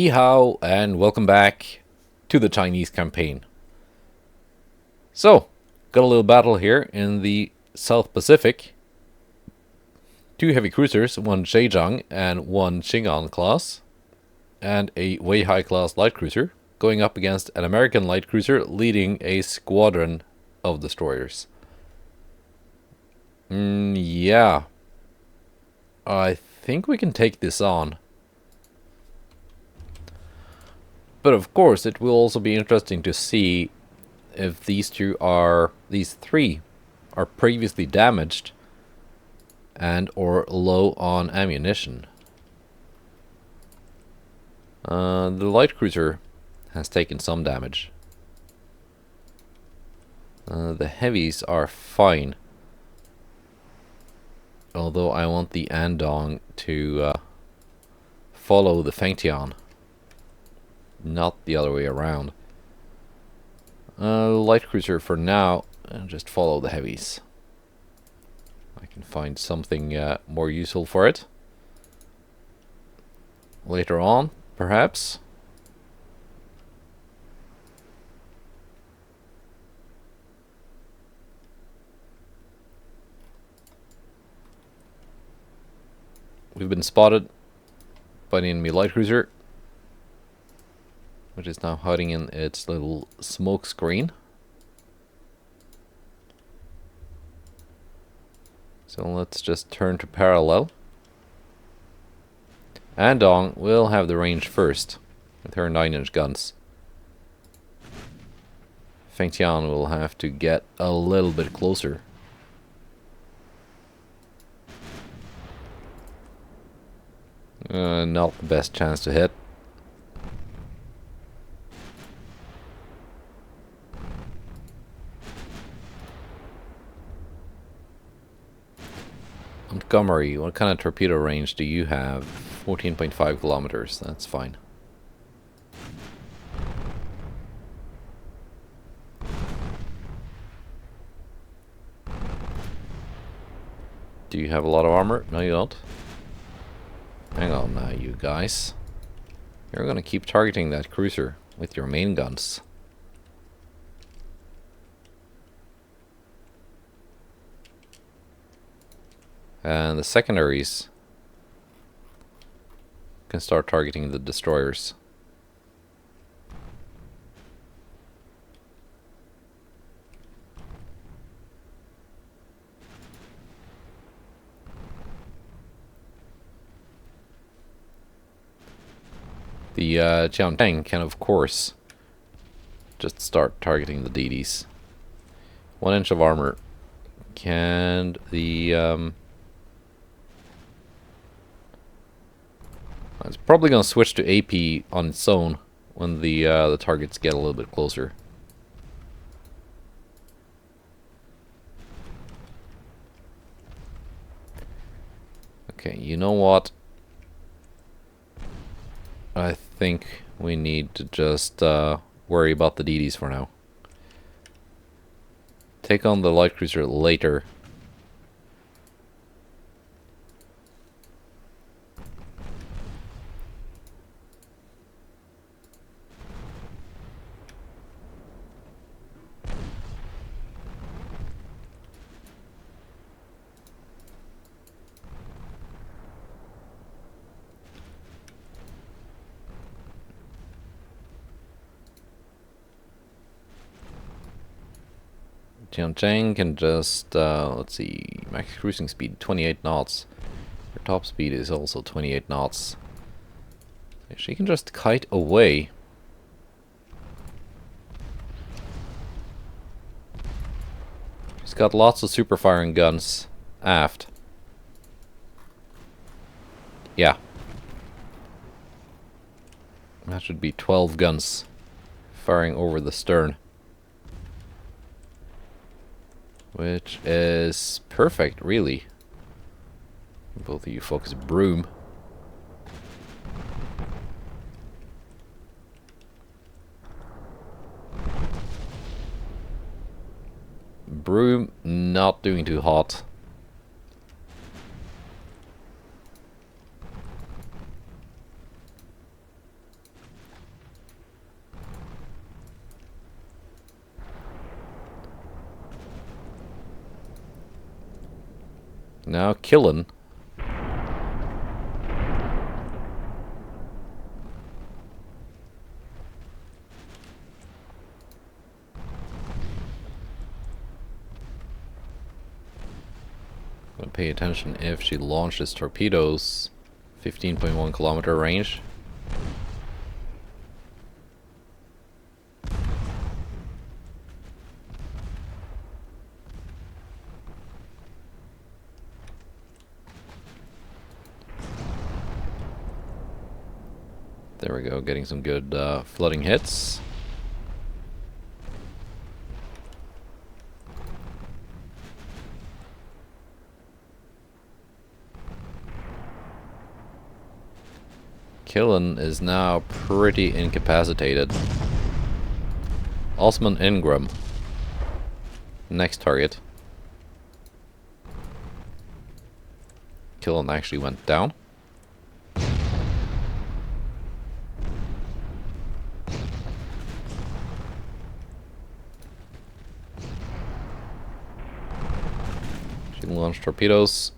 Ni hao, and welcome back to the Chinese campaign. So, got a little battle here in the South Pacific. Two heavy cruisers, one Zhejiang and one Xing'an class, and a Weihai class light cruiser, going up against an American light cruiser leading a squadron of destroyers. Yeah. I think we can take this on. But of course, it will also be interesting to see if these three are previously damaged and or low on ammunition. The light cruiser has taken some damage. The heavies are fine. Although I want the Andong to follow the Fengtian, not the other way around. Light cruiser for now, and just follow the heavies. I can find something more useful for it later on, perhaps. We've been spotted by the enemy light cruiser, which is now hiding in its little smoke screen. So let's just turn to parallel. Andong will have the range first with her 9-inch guns. Fengtian will have to get a little bit closer. Not the best chance to hit. Montgomery, what kind of torpedo range do you have? 14.5 kilometers, that's fine. Do you have a lot of armor? No, you don't. Hang on now, you guys. You're gonna keep targeting that cruiser with your main guns. And the secondaries can start targeting the destroyers. The Jiangtang can, of course, just start targeting the DDs. 1 inch of armor. Can the... it's probably going to switch to AP on its own when the targets get a little bit closer. Okay, you know what? I think we need to just worry about the DDs for now. Take on the light cruiser later. Jiangcheng can just, let's see, max cruising speed 28 knots. Her top speed is also 28 knots. She can just kite away. She's got lots of super firing guns aft. Yeah. That should be 12 guns firing over the stern. Which is perfect, really. Both of you focus broom. Broom not doing too hot. Now killing. Pay attention if she launches torpedoes 15.1 kilometer range. There we go, getting some good flooding hits. Killen is now pretty incapacitated. Osman Ingram. Next target. Killen actually went down. She launched torpedoes.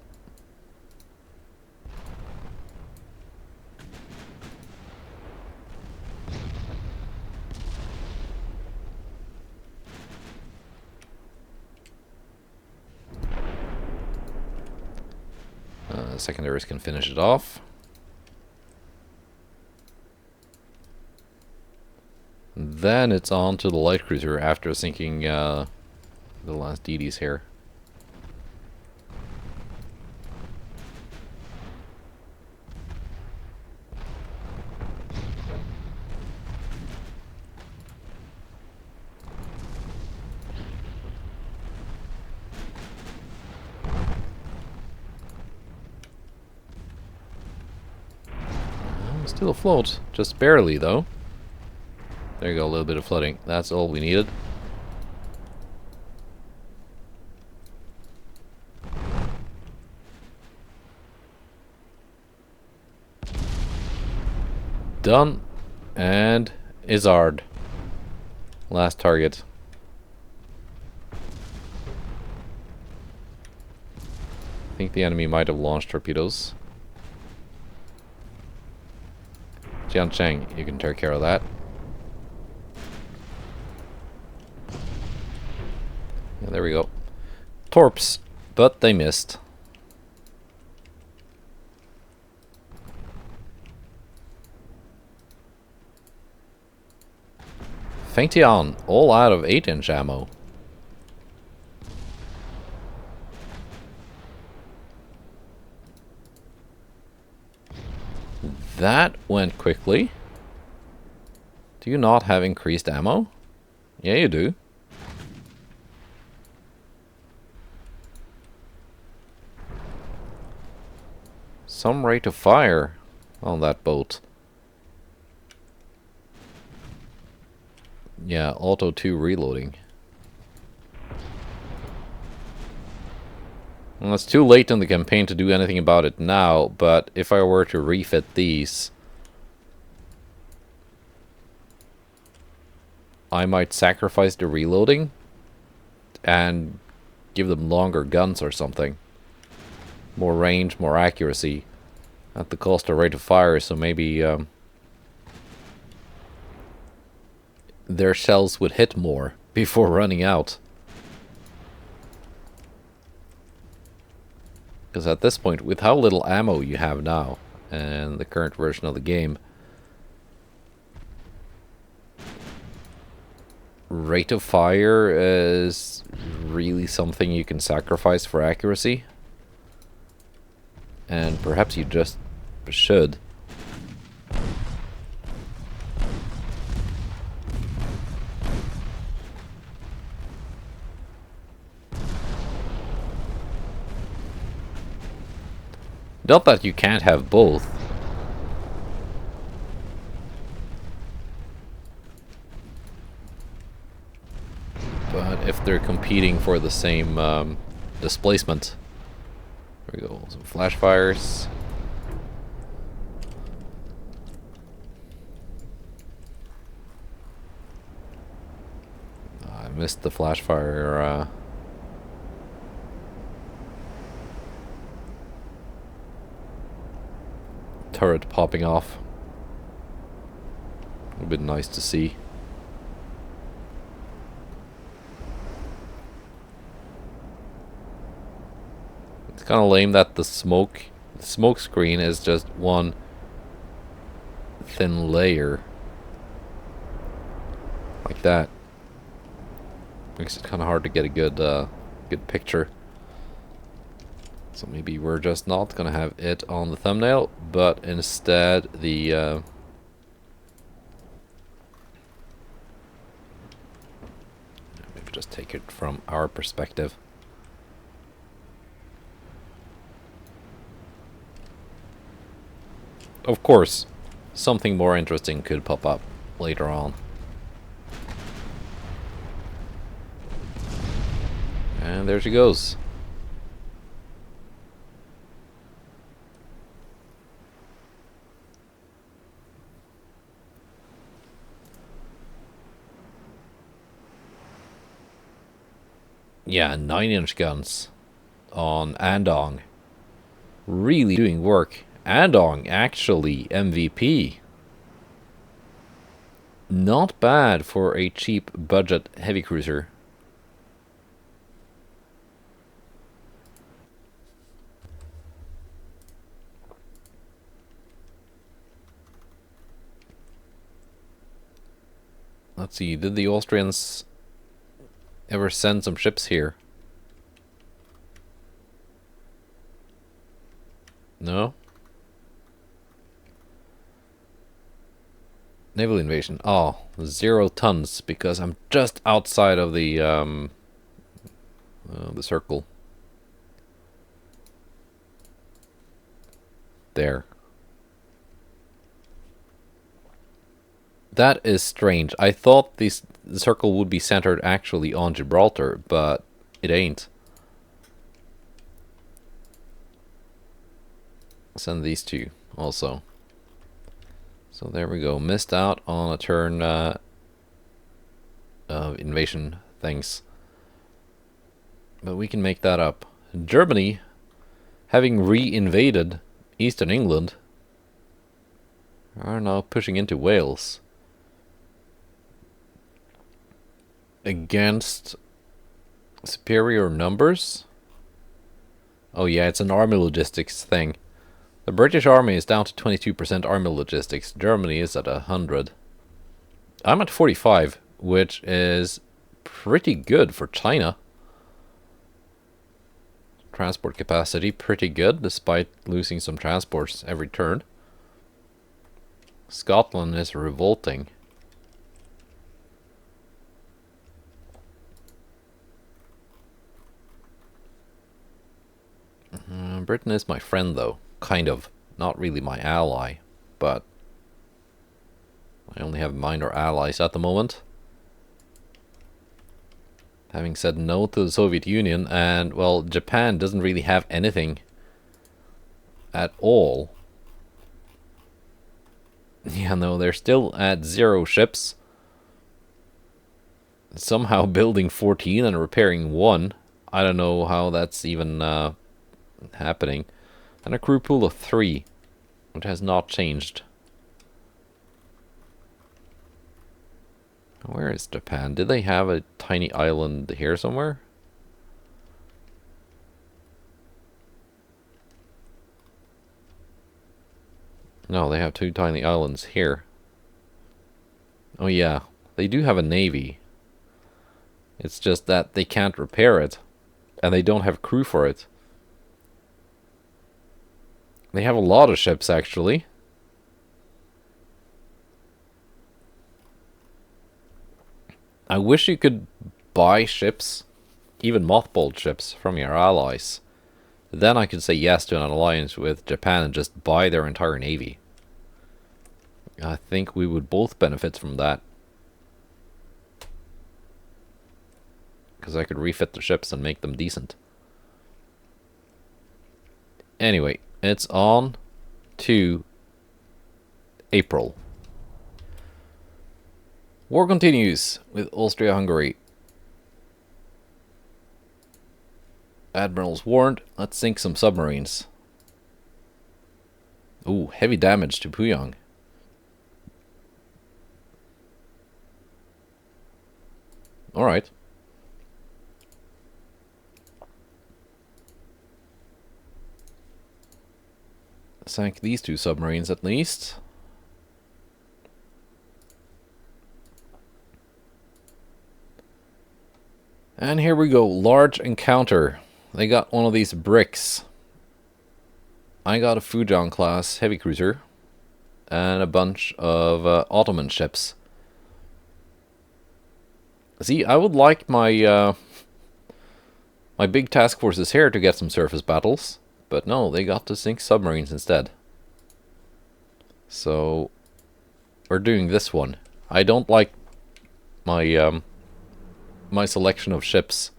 Secondaries can finish it off. Then it's on to the light cruiser after sinking the last DDs here. Still afloat, just barely though. There you go, a little bit of flooding. That's all we needed. Done. And Izzard. Last target. I think the enemy might have launched torpedoes. Jian Cheng, you can take care of that. Yeah, there we go. Torps, but they missed. Feng Tian, all out of 8-inch ammo. That went quickly. Do you not have increased ammo? Yeah, you do. Some rate of fire on that boat. Yeah, auto 2 reloading. Well, it's too late in the campaign to do anything about it now, but if I were to refit these, I might sacrifice the reloading and give them longer guns or something. More range, more accuracy, at the cost of rate of fire, so maybe their shells would hit more before running out. Because at this point, with how little ammo you have now, and the current version of the game, rate of fire is really something you can sacrifice for accuracy. And perhaps you just should. Not that you can't have both. But if they're competing for the same displacement. There we go, some flash fires. I missed the flash fire. turret popping off. It would have been nice to see. It's kind of lame that the smoke screen is just one thin layer. Like that. Makes it kind of hard to get a good picture. So maybe we're just not gonna have it on the thumbnail, but instead the maybe just take it from our perspective. Of course, something more interesting could pop up later on. And there she goes. Yeah, 9-inch guns on Andong. Really doing work. Andong, actually, MVP. Not bad for a cheap budget heavy cruiser. Let's see, did the Austrians ever send some ships here? No? Naval invasion. Oh, 0 tons, because I'm just outside of the circle. There. That is strange. I thought the circle would be centered actually on Gibraltar, but it ain't. Send these two also. So there we go. Missed out on a turn of invasion things. But we can make that up. Germany, having re-invaded Eastern England, are now pushing into Wales. Against superior numbers? Oh yeah, it's an army logistics thing. The British army is down to 22% army logistics. Germany is at 100. I'm at 45, which is pretty good for China. Transport capacity, pretty good, despite losing some transports every turn. Scotland is revolting. Britain is my friend, though. Kind of. Not really my ally, but I only have minor allies at the moment. Having said no to the Soviet Union, and, well, Japan doesn't really have anything at all. Yeah, no, they're still at 0 ships. Somehow building 14 and repairing 1. I don't know how that's even happening. And a crew pool of 3, which has not changed. Where is Japan? Did they have a tiny island here somewhere? No, they have 2 tiny islands here. Oh yeah, they do have a navy. It's just that they can't repair it. And they don't have crew for it. They have a lot of ships, actually. I wish you could buy ships, even mothballed ships, from your allies. Then I could say yes to an alliance with Japan and just buy their entire navy. I think we would both benefit from that. Because I could refit the ships and make them decent. Anyway, it's on to April. War continues with Austria-Hungary. Admirals warned, let's sink some submarines. Ooh, heavy damage to Puyang. Alright. Sank these 2 submarines at least. And here we go, large encounter. They got one of these bricks. I got a Fujang class heavy cruiser and a bunch of Ottoman ships. See, I would like my my big task forces here to get some surface battles, but no, they got to sink submarines instead. So we're doing this one. I don't like my my selection of ships,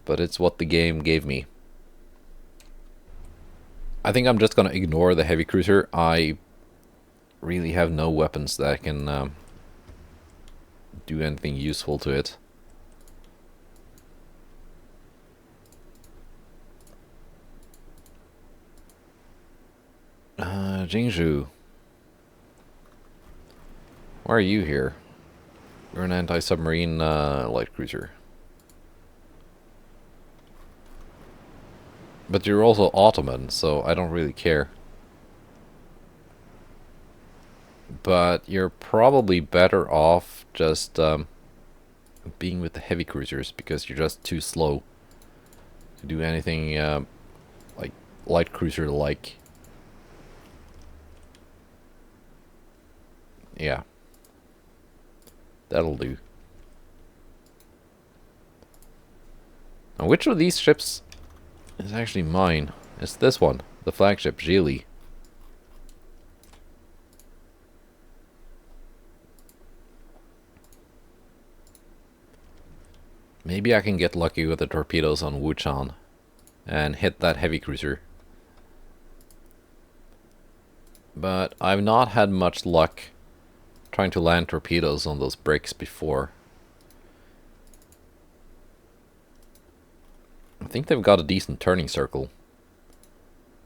but it's what the game gave me. I think I'm just gonna ignore the heavy cruiser. I really have no weapons that can do anything useful to it. Jingzhou. Why are you here? You're an anti-submarine light cruiser. But you're also Ottoman, so I don't really care. But you're probably better off just being with the heavy cruisers, because you're just too slow to do anything like light cruiser-like. Yeah. That'll do. Now, which of these ships is actually mine? It's this one, the flagship, Gili. Maybe I can get lucky with the torpedoes on Wuchan and hit that heavy cruiser. But I've not had much luck trying to land torpedoes on those bricks before. I think they've got a decent turning circle.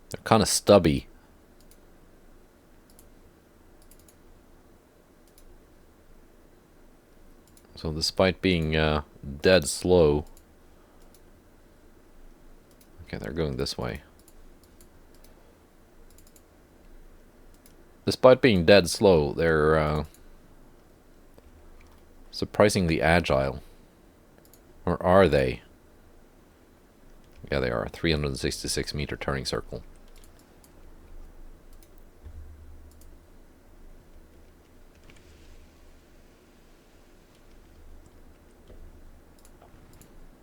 They're kind of stubby. So despite being dead slow... Okay, they're going this way. Despite being dead slow, they're surprisingly agile. Or are they? Yeah, they are. 366 meter turning circle.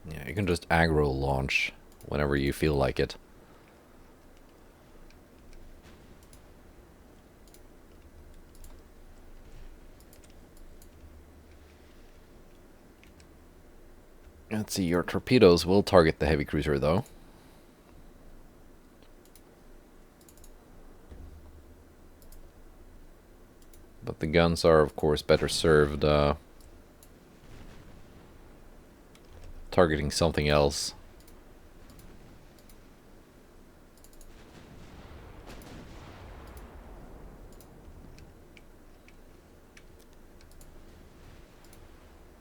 Yeah, you can just aggro launch whenever you feel like it. Let's see, your torpedoes will target the heavy cruiser though. But the guns are of course better served targeting something else.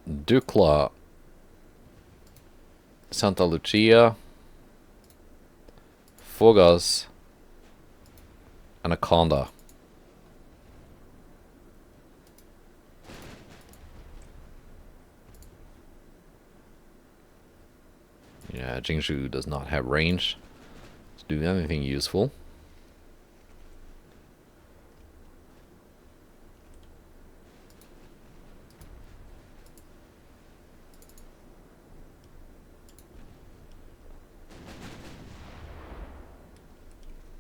Dukla, Santa Lucia, Fogas, Anaconda. Yeah, Jingzhou does not have range to do anything useful.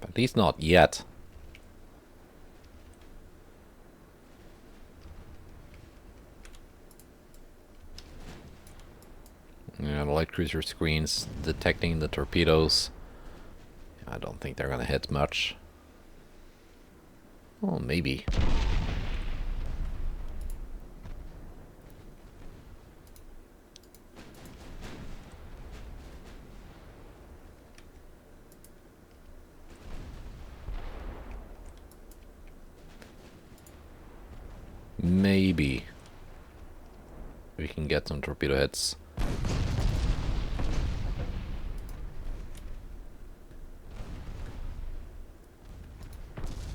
At least not yet. Yeah, the light cruiser screens detecting the torpedoes. I don't think they're gonna hit much. Oh, maybe. Maybe we can get some torpedo hits.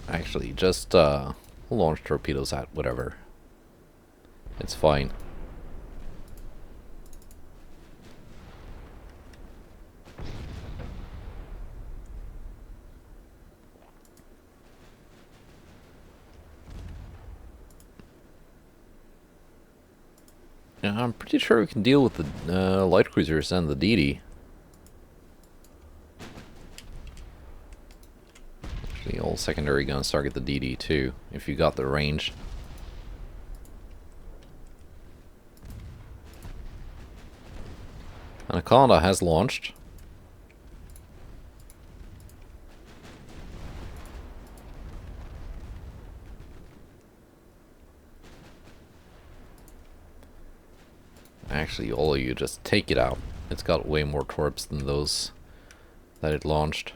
Actually, just launch torpedoes at whatever. It's fine. Yeah, I'm pretty sure we can deal with the light cruisers and the DD. Actually, all secondary guns target the DD too, if you got the range. Anaconda has launched. Actually, all of you just take it out. It's got way more torps than those that it launched.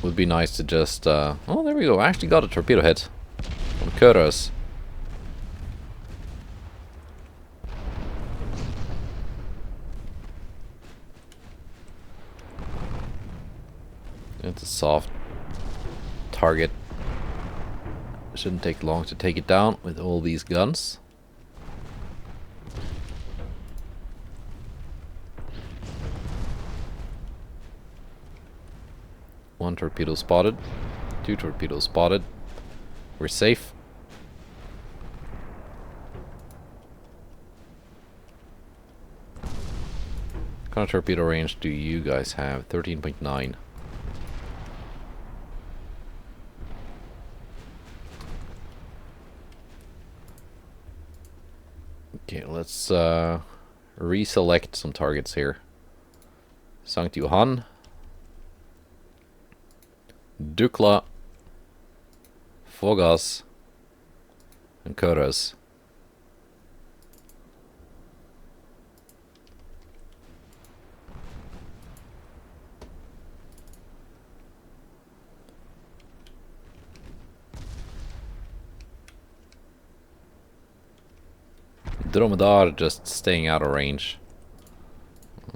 Would be nice to just... oh, there we go. I actually got a torpedo hit from Kuros. It's a soft target. Shouldn't take long to take it down with all these guns. One torpedo spotted. 2 torpedoes spotted. We're safe. What kind of torpedo range do you guys have? 13.9. Okay, let's reselect some targets here. Sankt Johann, Dukla, Fogas, and Kuros. Dromedar just staying out of range.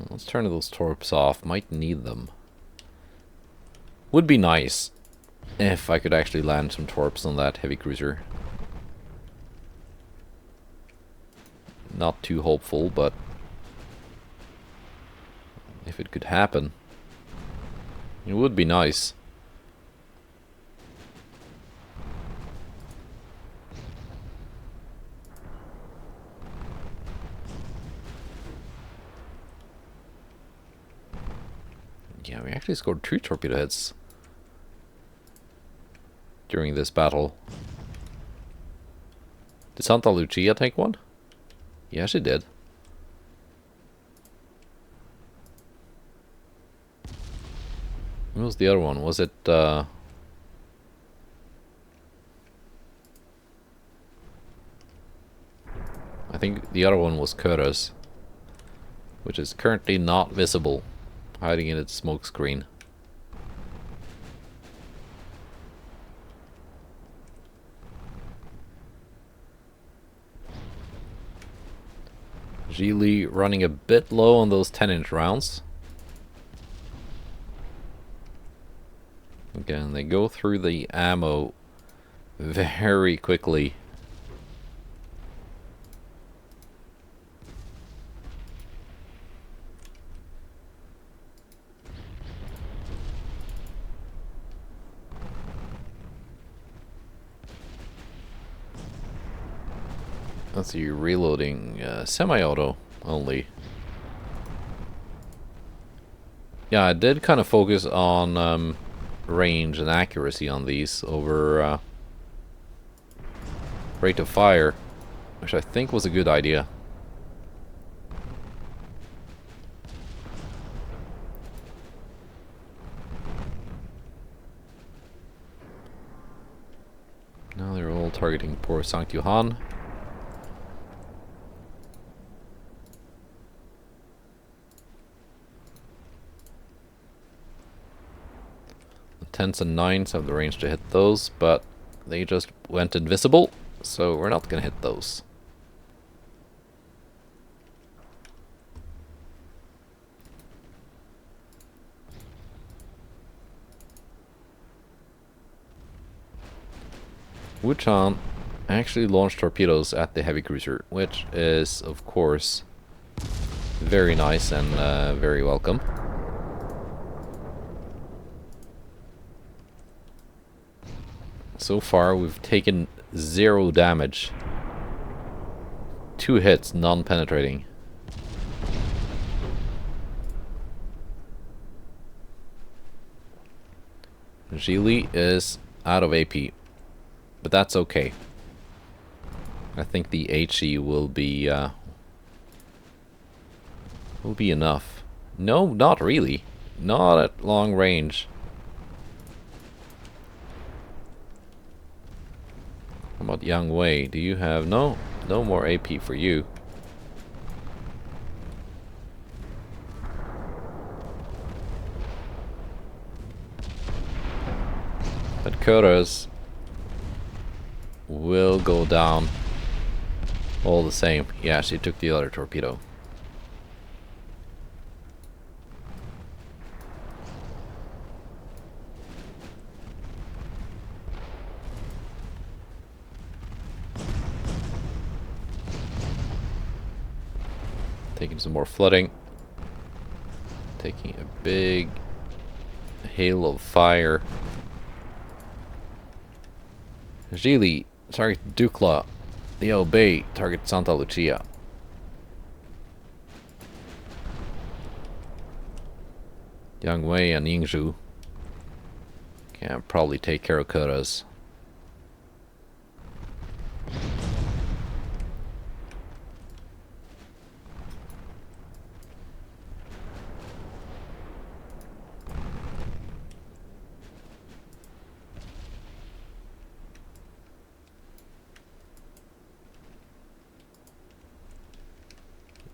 Let's turn those torps off. Might need them. Would be nice if I could actually land some torps on that heavy cruiser. Not too hopeful, but if it could happen, it would be nice. Yeah, we actually scored 2 torpedo hits during this battle. Did Santa Lucia take one? Yeah, she did. What was the other one? Was it, I think the other one was Kuros, which is currently not visible, hiding in its smoke screen. Gili running a bit low on those 10-inch rounds. Again, they go through the ammo very quickly. Let's see, reloading semi-auto only. Yeah, I did kind of focus on range and accuracy on these over rate of fire, which I think was a good idea. Now they're all targeting poor Sankt Johann. 10s and 9s have the range to hit those, but they just went invisible, so we're not gonna hit those. Wuchan actually launched torpedoes at the heavy cruiser, which is, of course, very nice and very welcome. So far, we've taken 0 damage. 2 hits, non-penetrating. Gili is out of AP, but that's okay. I think the HE will be enough. No, not really. Not at long range. How about Yang Wei? Do you have no more AP for you? But Kota's will go down all the same. Yeah, she took the other torpedo. Taking some more flooding. Taking a big hail of fire. Gili, target Dukla. Liao Bei, target Santa Lucia. Yang Wei and Yingzhou can probably take care of Kota's.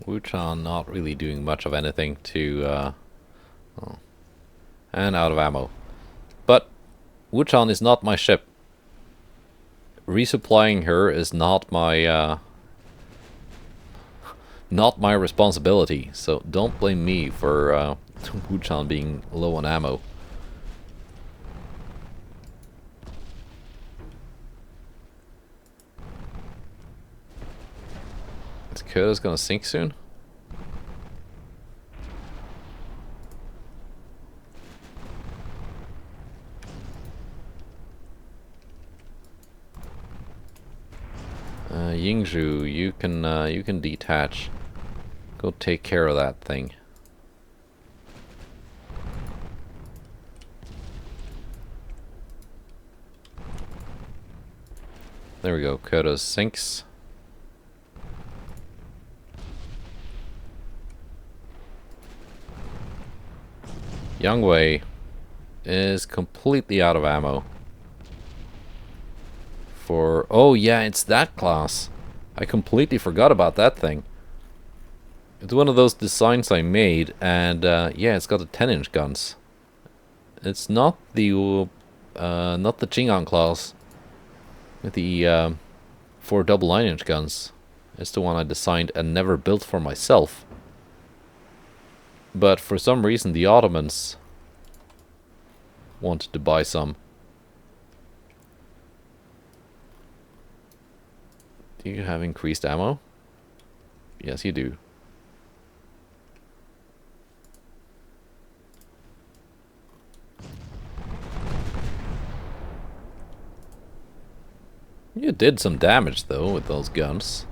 Wuchan not really doing much of anything to and out of ammo. But Wuchan is not my ship. Resupplying her is not my responsibility. So don't blame me for Wuchan being low on ammo. Is Kota's gonna sink soon? Yingzhou, you can detach. Go take care of that thing. There we go. Kota sinks. Yang Wei is completely out of ammo. Oh yeah, it's that class. I completely forgot about that thing. It's one of those designs I made, and yeah, it's got the 10-inch guns. It's not the Chingon class with the 4 double 9-inch guns. It's the one I designed and never built for myself. But for some reason, the Ottomans wanted to buy some. Do you have increased ammo? Yes, you do. You did some damage, though, with those guns.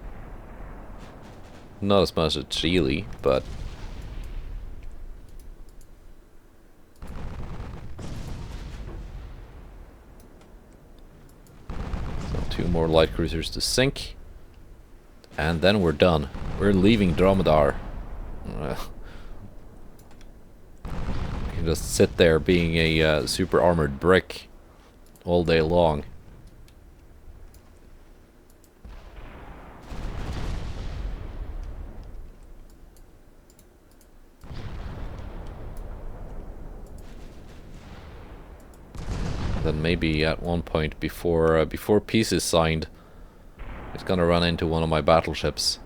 Not as much as Chile, but... So 2 more light cruisers to sink. And then we're done. We're leaving Dromedar. You can just sit there being a super armored brick all day long. Then maybe at one point before peace is signed, it's gonna run into one of my battleships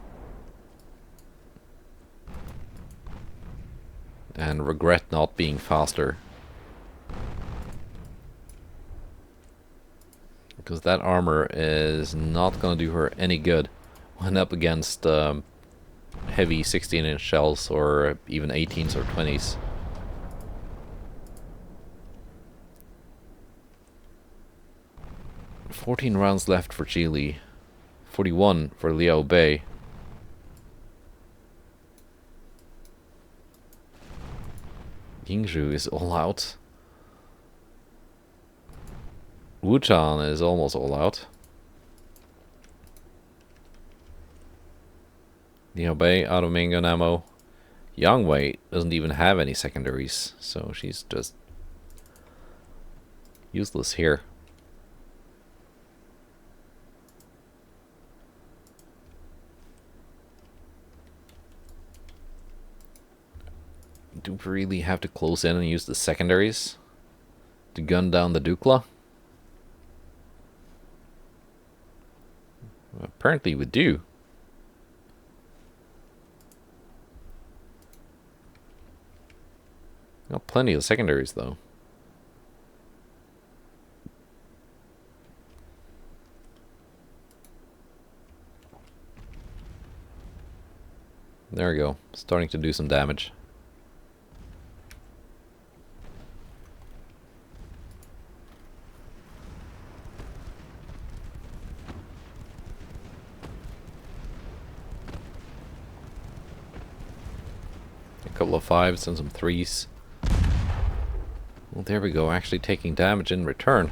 and regret not being faster. Because that armor is not gonna do her any good when up against heavy 16-inch shells or even 18s or 20s. "14 rounds left for Chile, 41 for Liao Bei." Yingzhou is all out. Wuchan is almost all out. Liao Bei out of main gun ammo. Yang Wei doesn't even have any secondaries, so she's just useless here. Do we really have to close in and use the secondaries to gun down the Dukla? Apparently we do. Got plenty of secondaries though. There we go, starting to do some damage. A couple of 5s and some 3s. Well, there we go, actually taking damage in return.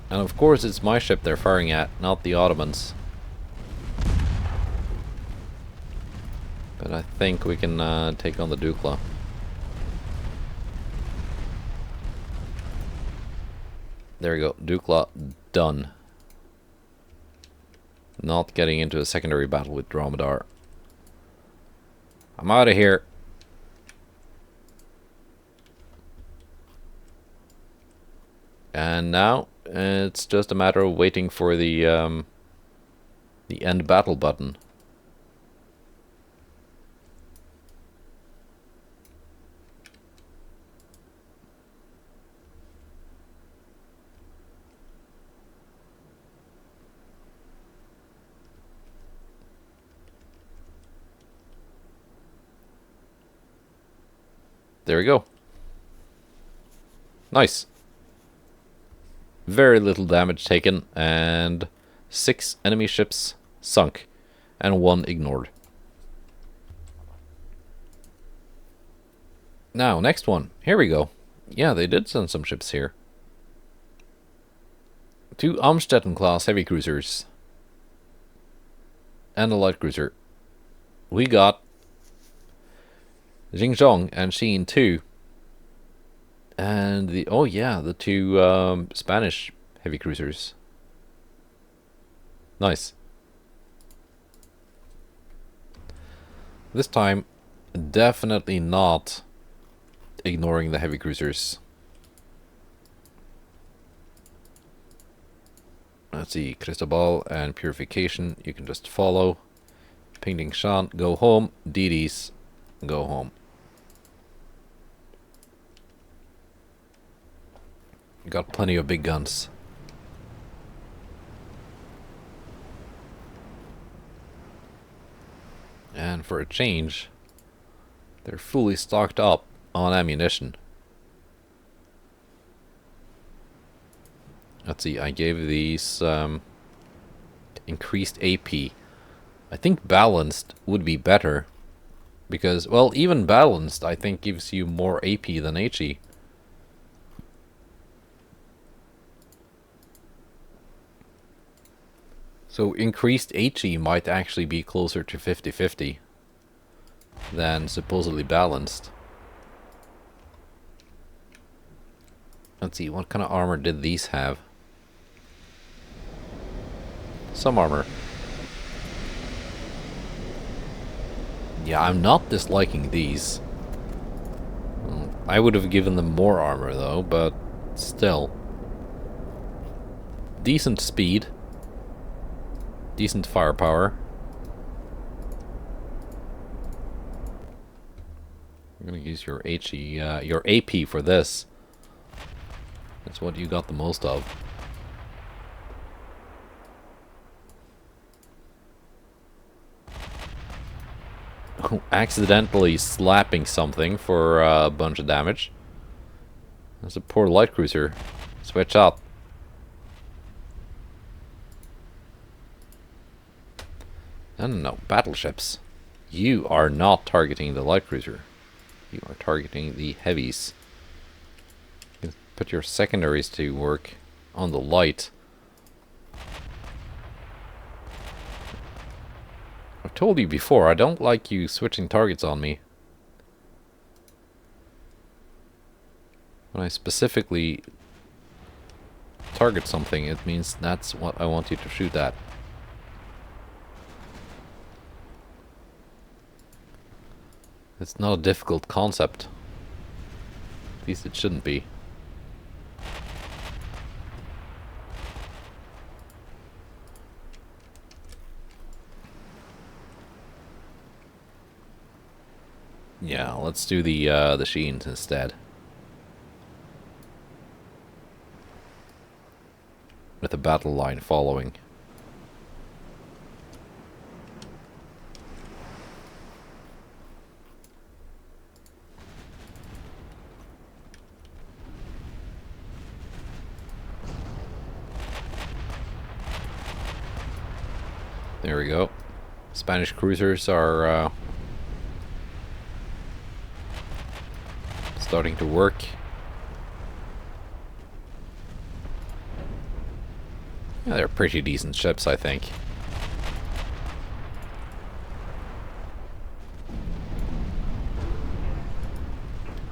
And of course it's my ship they're firing at, not the Ottomans. But I think we can take on the Dukla. There we go, Dukla done. Not getting into a secondary battle with Dromedar. I'm out of here. And now it's just a matter of waiting for the end battle button. There we go. Nice. Very little damage taken, and 6 enemy ships sunk, and 1 ignored. Now, next one. Here we go. Yeah, they did send some ships here. 2 Amstetten-class heavy cruisers. And a light cruiser. We got Jingzhong and Xin 2. And the, oh yeah, the 2 Spanish heavy cruisers. Nice. This time, definitely not ignoring the heavy cruisers. Let's see, Cristobal and Purification, you can just follow. Pingding Shan, go home. Didi's, go home. Got plenty of big guns. And for a change, they're fully stocked up on ammunition. Let's see, I gave these increased AP. I think balanced would be better. Because, well, even balanced I think gives you more AP than HE. So increased HE might actually be closer to 50-50 than supposedly balanced. Let's see, what kind of armor did these have? Some armor. Yeah, I'm not disliking these. I would have given them more armor though, but still. Decent speed. Decent firepower. I'm gonna use your your AP for this. That's what you got the most of. Oh, accidentally slapping something for a bunch of damage. That's a poor light cruiser. Switch up. No, battleships. You are not targeting the light cruiser. You are targeting the heavies. You can put your secondaries to work on the light. I've told you before, I don't like you switching targets on me. When I specifically target something, it means that's what I want you to shoot at. It's not a difficult concept. At least it shouldn't be. Yeah, let's do the Sheens instead. With a battle line following. There we go. Spanish cruisers are starting to work. Yeah, they're pretty decent ships, I think.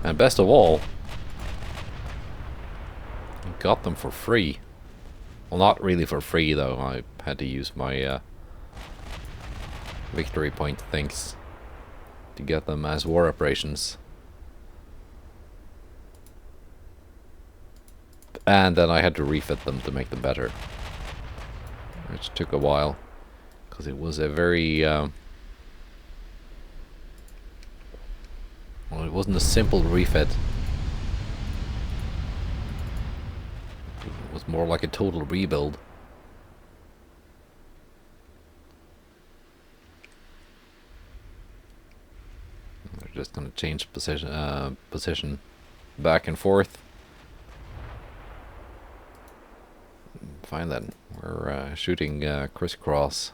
And best of all, I got them for free. Well, not really for free though. I had to use my victory point things to get them as war operations. And then I had to refit them to make them better. Which took a while. Because it was a very... well, it wasn't a simple refit. It was more like a total rebuild. They're just going to change position back and forth. Fine then. We're shooting crisscross.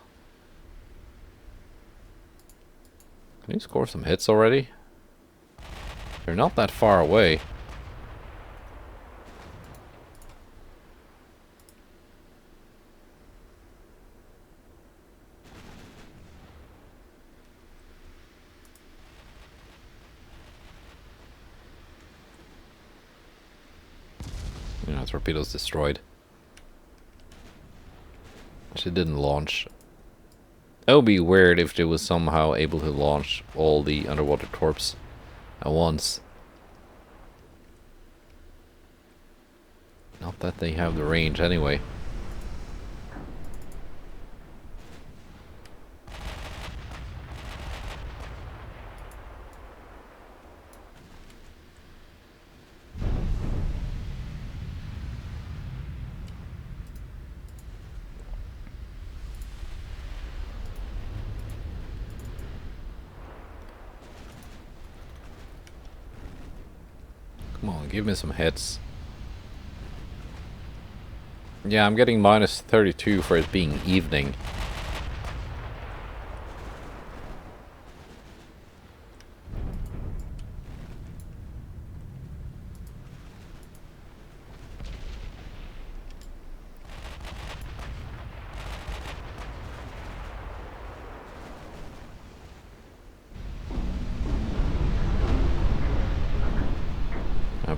Can you score some hits already? They're not that far away. You know, torpedoes destroyed. She didn't launch. That would be weird if they was somehow able to launch all the underwater torps at once. Not that they have the range anyway. Come on, give me some hits. Yeah, I'm getting minus 32 for it being evening.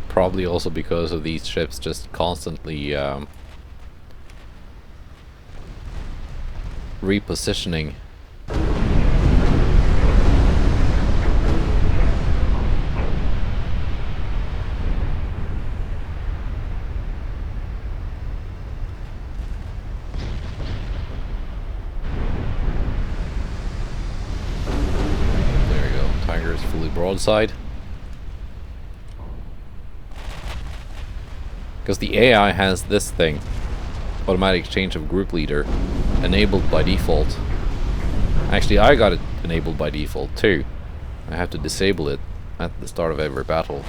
Probably also because of these ships just constantly repositioning. broadside. Because the AI has this thing, automatic change of group leader, enabled by default. Actually, I got it enabled by default too. I have to disable it at the start of every battle.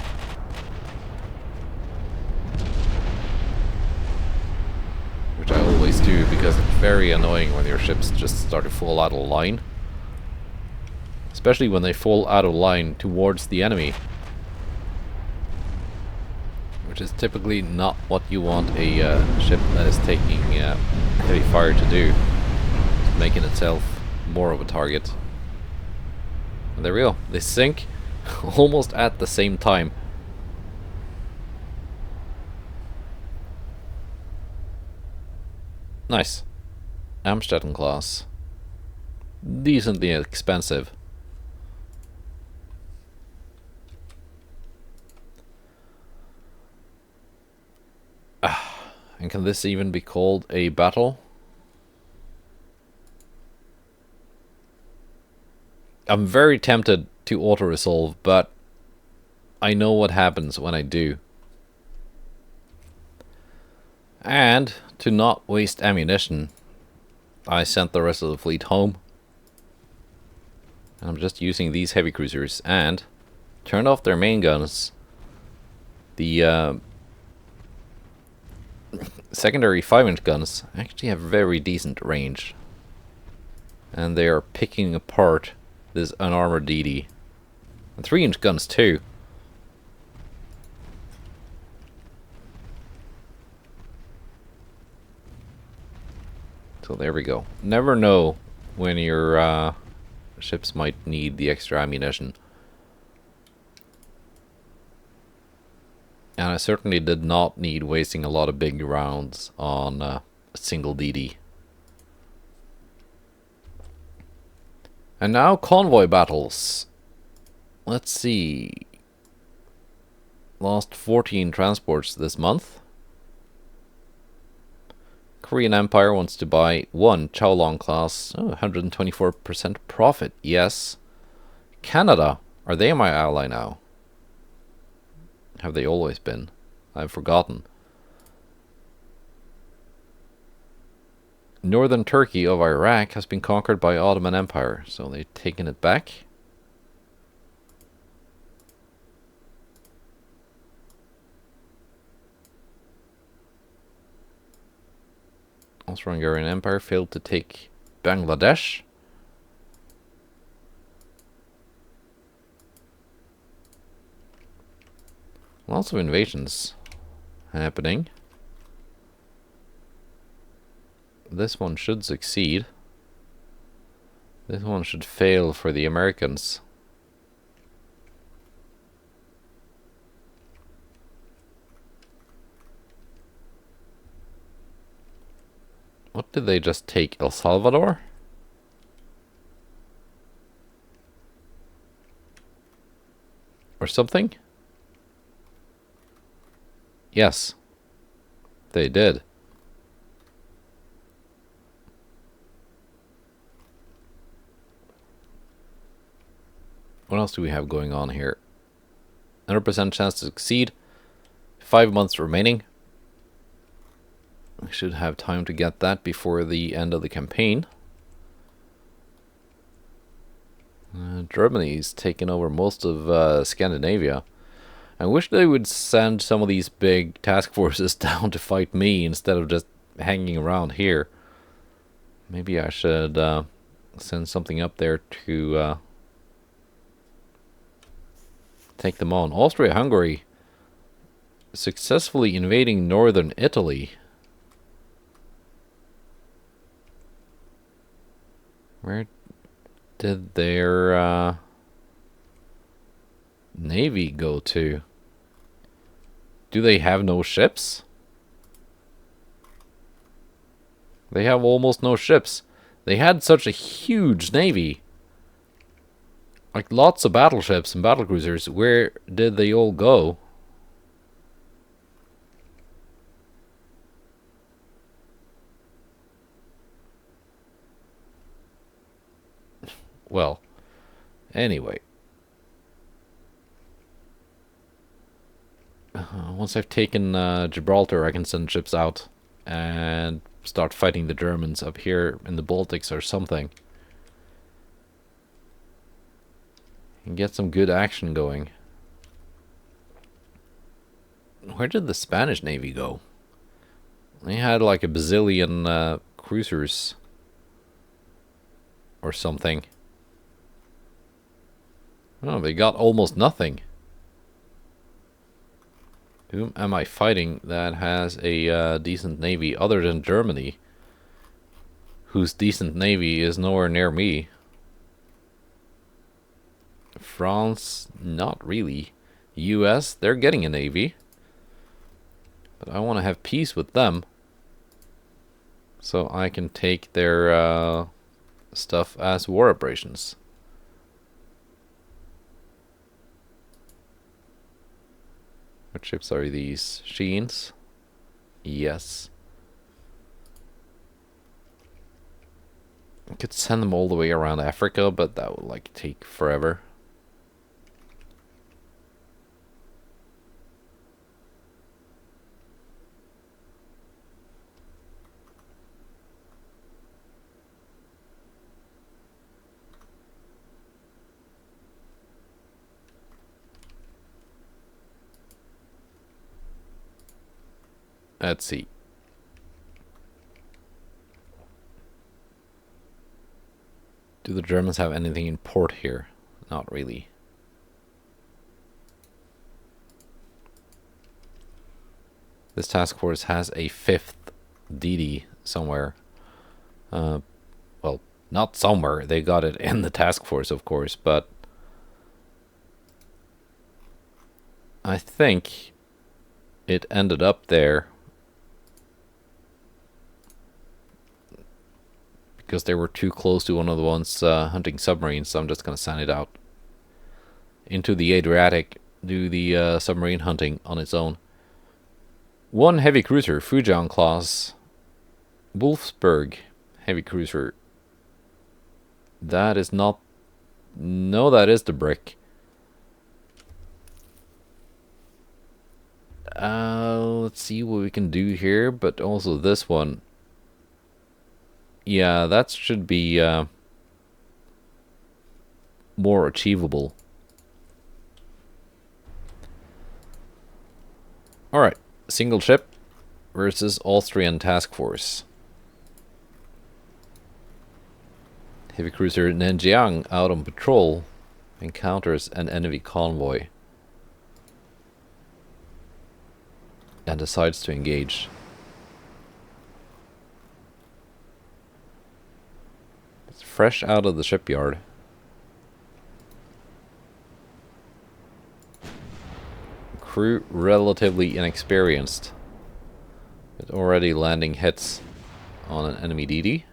Which I always do, because it's very annoying when your ships just start to fall out of line. Especially when they fall out of line towards the enemy. Which is typically not what you want a ship that is taking heavy fire to do. It's making itself more of a target. And there we go. They sink almost at the same time. Nice. Amstetten class. Decently expensive. And can this even be called a battle? I'm very tempted to auto-resolve, but I know what happens when I do. And to not waste ammunition, I sent the rest of the fleet home. And I'm just using these heavy cruisers and turned off their main guns. The secondary 5-inch guns actually have very decent range. And they are picking apart this unarmored DD. And 3-inch guns too. So there we go. Never know when your ships might need the extra ammunition. And I certainly did not need wasting a lot of big rounds on a single DD. And now convoy battles. Let's see. Lost 14 transports this month. Korean Empire wants to buy one Chaolong class. Oh, 124% profit. Yes. Canada. Are they my ally now? Have they always been? I've forgotten. Northern Turkey of Iraq has been conquered by Ottoman Empire, so they've taken it back. Austro-Hungarian Empire failed to take Bangladesh. Lots of invasions happening. This one should succeed. This one should fail for the Americans. What did they just take? El Salvador? Or something? Yes. They did. What else do we have going on here? 100% chance to succeed. 5 months remaining. I should have time to get that before the end of the campaign. Germany's taken over most of Scandinavia. I wish they would send some of these big task forces down to fight me instead of just hanging around here. Maybe I should send something up there to take them on. Austria-Hungary successfully invading northern Italy. Where did their navy go to? Do they have no ships? They have almost no ships. They had such a huge navy. Like lots of battleships and battlecruisers. Where did they all go? Well, anyway. once I've taken Gibraltar, I can send ships out and start fighting the Germans up here in the Baltics or something. And get some good action going. Where did the Spanish Navy go? They had like a bazillion cruisers or something. Oh, they got almost nothing. Whom am I fighting that has a decent navy other than Germany? Whose decent navy is nowhere near me. France, not really. US, they're getting a navy. But I want to have peace with them. So I can take their stuff as war operations. What ships are these? Sheens? Yes. I could send them all the way around Africa, but that would like take forever. Let's see. Do the Germans have anything in port here? Not really. This task force has a 5th DD somewhere. Well, not somewhere. They got it in the task force, of course, but I think it ended up there because they were too close to one of the ones hunting submarines, so I'm just going to send it out into the Adriatic, do the submarine hunting on its own. One heavy cruiser, Fujian class, Wolfsburg heavy cruiser. That is not... No, that is the brick. Let's see what we can do here, but also this one. Yeah, that should be more achievable. Alright, single ship versus Austrian task force. Heavy cruiser Nanjiang out on patrol encounters an enemy convoy and decides to engage. It's fresh out of the shipyard. Crew relatively inexperienced, but already landing hits on an enemy DD.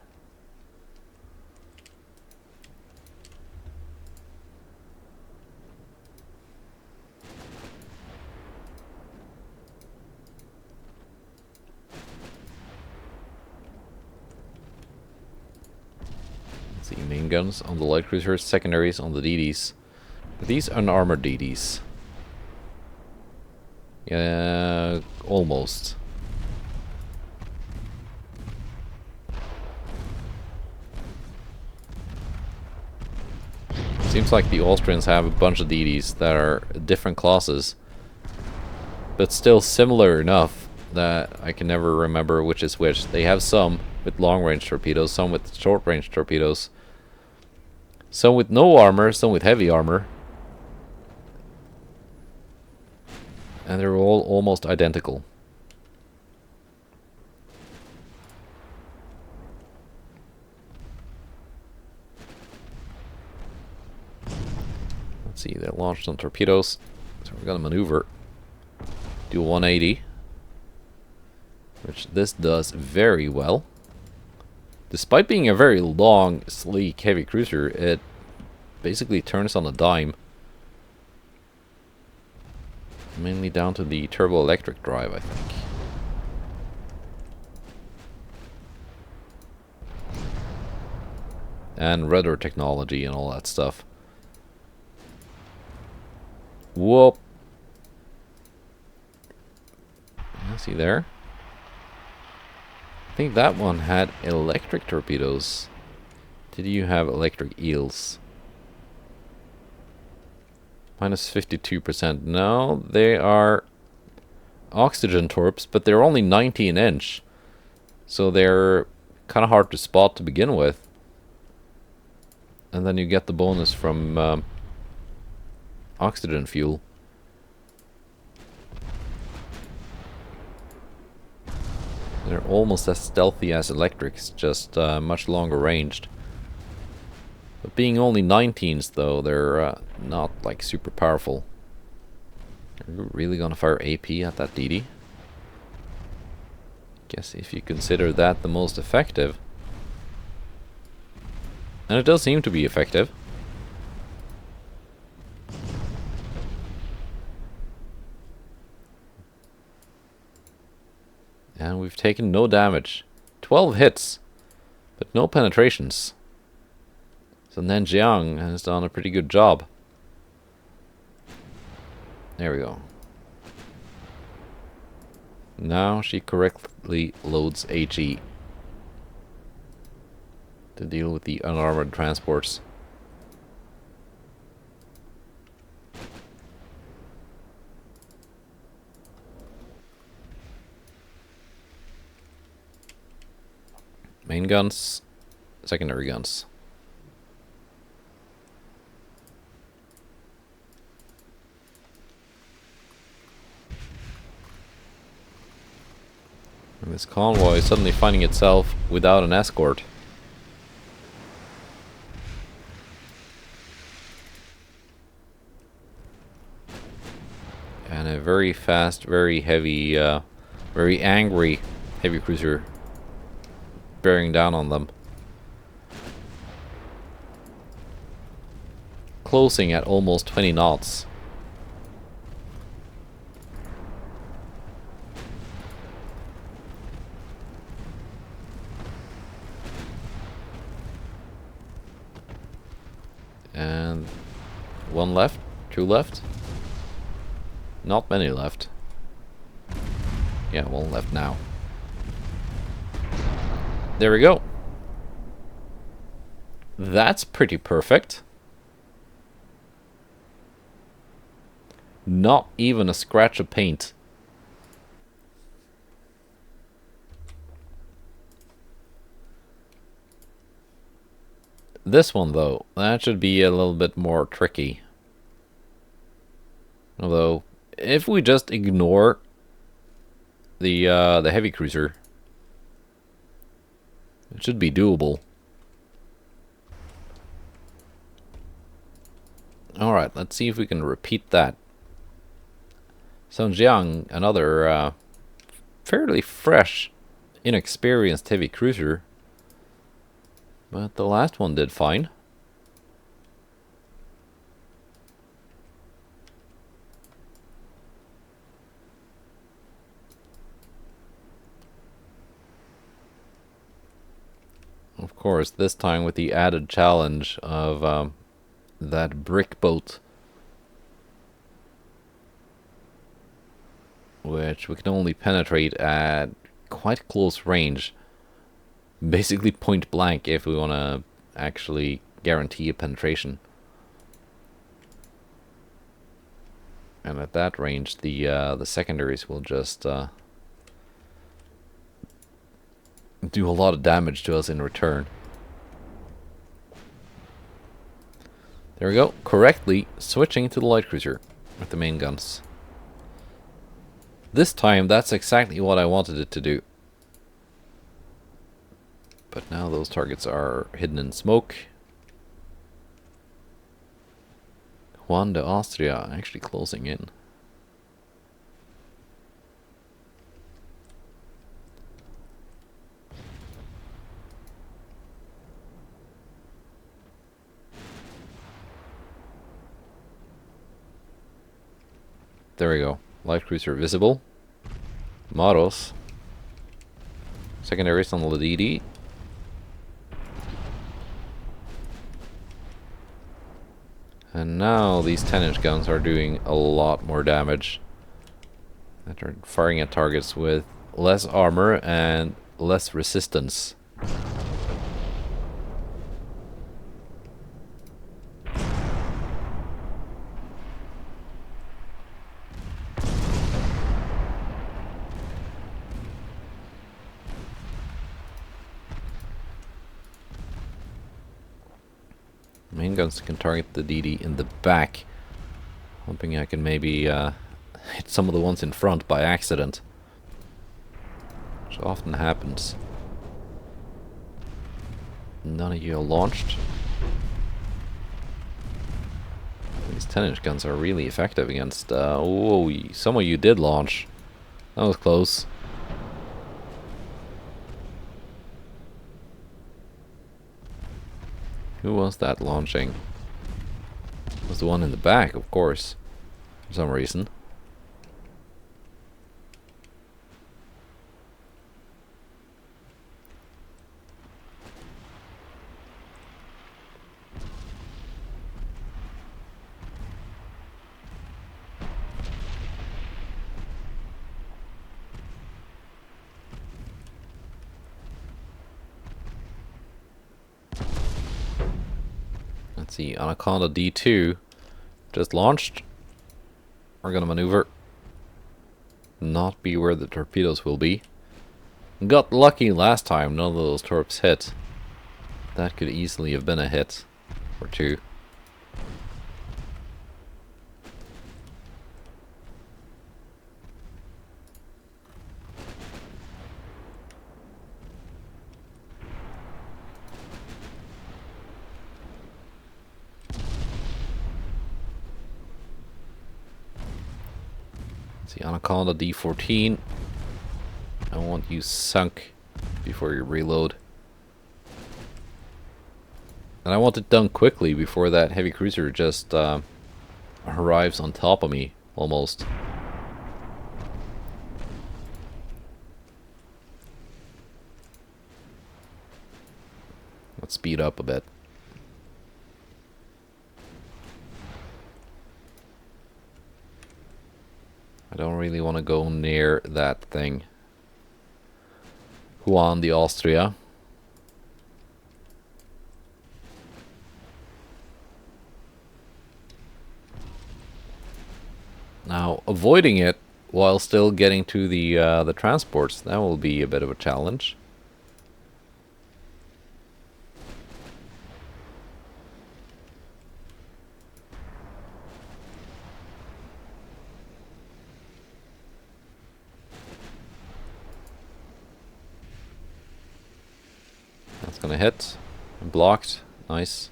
See, main guns on the light cruisers, secondaries on the DDs. But these unarmored DDs. Yeah, almost. Seems like the Austrians have a bunch of DDs that are different classes, but still similar enough that I can never remember which is which. They have some with long-range torpedoes, some with short-range torpedoes, some with no armor, some with heavy armor. And they're all almost identical. Let's see, they're launched on torpedoes. So we're gonna maneuver. Do a 180. Which this does very well. Despite being a very long, sleek, heavy cruiser, it basically turns on a dime. Mainly down to the turbo-electric drive, I think. And rudder technology and all that stuff. Whoop. See there? I think that one had electric torpedoes. Did you have electric eels? Minus 52%. No, they are oxygen torps, but they're only 90 an inch. So they're kind of hard to spot to begin with. And then you get the bonus from oxygen fuel. They're almost as stealthy as electrics, just much longer ranged. But being only 19s though, they're not like super powerful. Are you really gonna fire AP at that DD? Guess if you consider that the most effective. And it does seem to be effective. And we've taken no damage. 12 hits, but no penetrations. So Nanjiang has done a pretty good job. There we go. Now she correctly loads HE to deal with the unarmored transports. Main guns, secondary guns. And this convoy is suddenly finding itself without an escort. And a very fast, very heavy, very angry heavy cruiser bearing down on them. Closing at almost 20 knots. And one left, two left. Not many left. Yeah, one left now. There we go. That's pretty perfect. Not even a scratch of paint. This one though, that should be a little bit more tricky. Although, if we just ignore the heavy cruiser, it should be doable. Alright, let's see if we can repeat that. Zhangjiang, another fairly fresh, inexperienced heavy cruiser. But the last one did fine. Of course, this time with the added challenge of that brick boat, which we can only penetrate at quite close range, basically point blank if we want to actually guarantee a penetration. And at that range, the secondaries will just do a lot of damage to us in return. There we go, correctly switching to the light cruiser with the main guns. This time, that's exactly what I wanted it to do. But now those targets are hidden in smoke. Juan de Austria actually closing in. There we go. Light cruiser visible. Moros. Secondaries on the DD. And now these 10-inch guns are doing a lot more damage. That are firing at targets with less armor and less resistance. Main guns can target the DD in the back. Hoping I can maybe hit some of the ones in front by accident. Which often happens. None of you are launched. These 10-inch guns are really effective against... oh, some of you did launch. That was close. Who was that launching? It was the one in the back, of course. For some reason. Let's see, Anaconda D2 just launched. We're gonna maneuver. Not be where the torpedoes will be. Got lucky last time, none of those torps hit. That could easily have been a hit or two. See, Anaconda D14. I want you sunk before you reload. And I want it done quickly before that heavy cruiser just arrives on top of me, almost. Let's speed up a bit. I don't really want to go near that thing. Juan the Austria. Now, avoiding it while still getting to the transports, that will be a bit of a challenge. That's gonna hit. Blocked. Nice.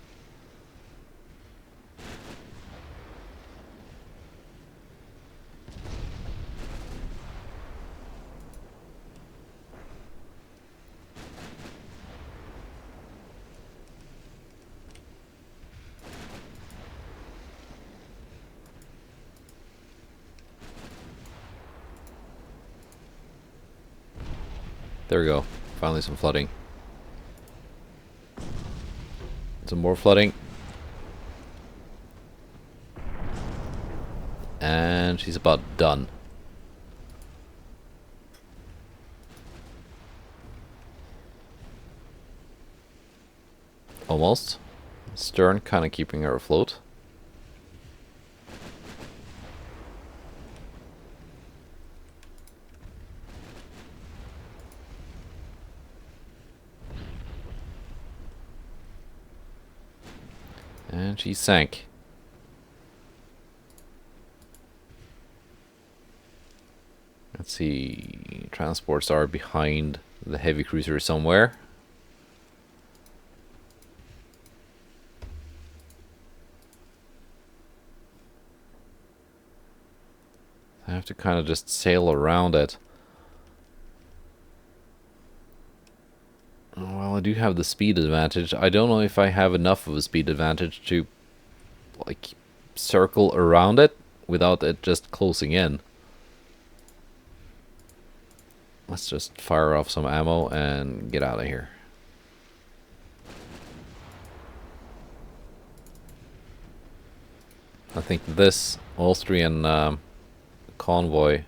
There we go. Finally some flooding. Some more flooding. And she's about done. Almost. Stern kind of keeping her afloat. And she sank. Let's see. Transports are behind the heavy cruiser somewhere. I have to kind of just sail around it. Well, I do have the speed advantage. I don't know if I have enough of a speed advantage to, like, circle around it without it just closing in. Let's just fire off some ammo and get out of here. I think this Austrian convoy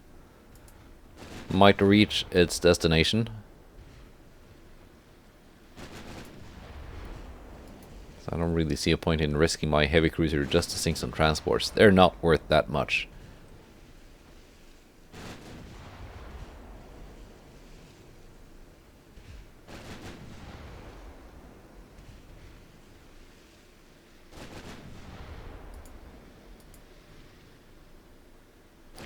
might reach its destination. So I don't really see a point in risking my heavy cruiser just to sink some transports. They're not worth that much.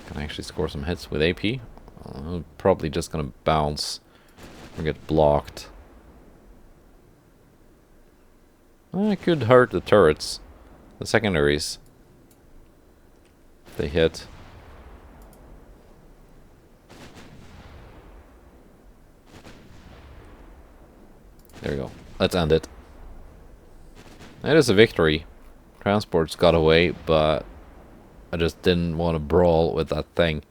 Can I actually score some hits with AP? Probably just gonna bounce or get blocked. I could hurt the turrets, the secondaries. If they hit. There we go. Let's end it. It is a victory. Transports got away, but I just didn't want to brawl with that thing.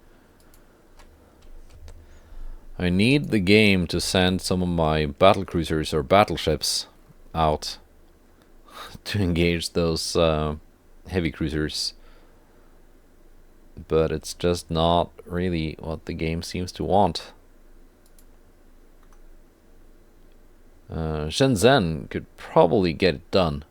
I need the game to send some of my battlecruisers or battleships out to engage those heavy cruisers. But it's just not really what the game seems to want. Shenzhen could probably get it done.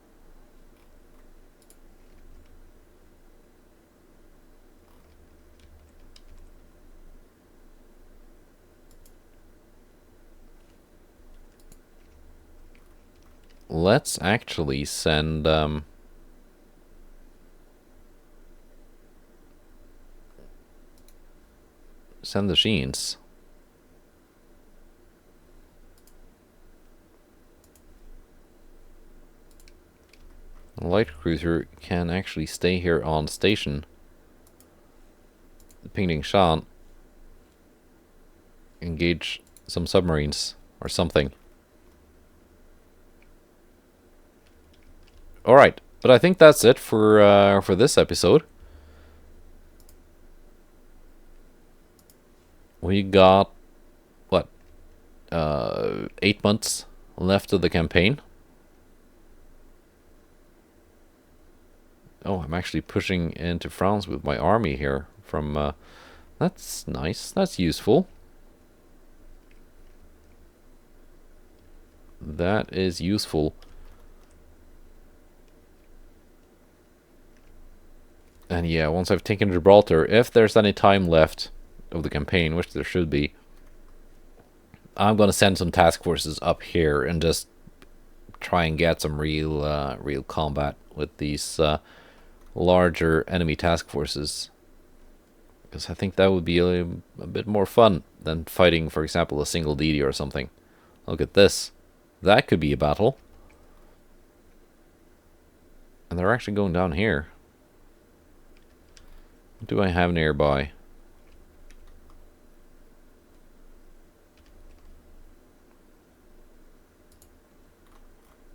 Let's actually send send the Sheens. A light cruiser can actually stay here on station. The Pingding Shan engage some submarines or something. Alright, but I think that's it for this episode. We got, what, 8 months left of the campaign. Oh, I'm actually pushing into France with my army here from... that's nice, that's useful. That is useful. And yeah, once I've taken Gibraltar, if there's any time left of the campaign, which there should be, I'm gonna send some task forces up here and just try and get some real combat with these larger enemy task forces, because I think that would be a bit more fun than fighting, for example, a single DD or something. Look at this. That could be a battle. And they're actually going down here. What do I have nearby?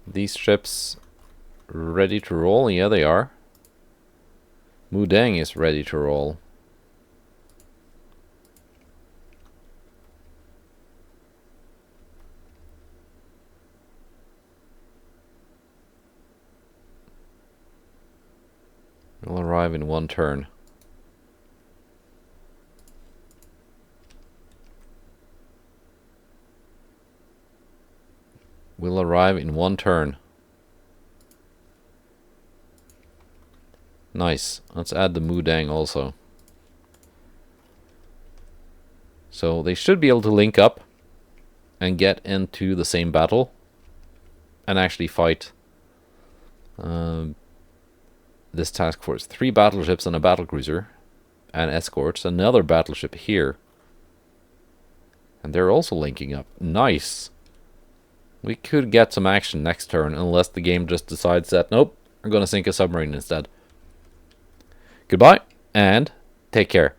These ships ready to roll? Yeah, they are. Mudang is ready to roll. Will arrive in 1 turn. Will arrive in 1 turn. Nice. Let's add the Mudang also. So they should be able to link up and get into the same battle and actually fight this task force. 3 battleships and a battlecruiser and escorts. Another battleship here. And they're also linking up. Nice. We could get some action next turn, unless the game just decides that, nope, we're going to sink a submarine instead. Goodbye, and take care.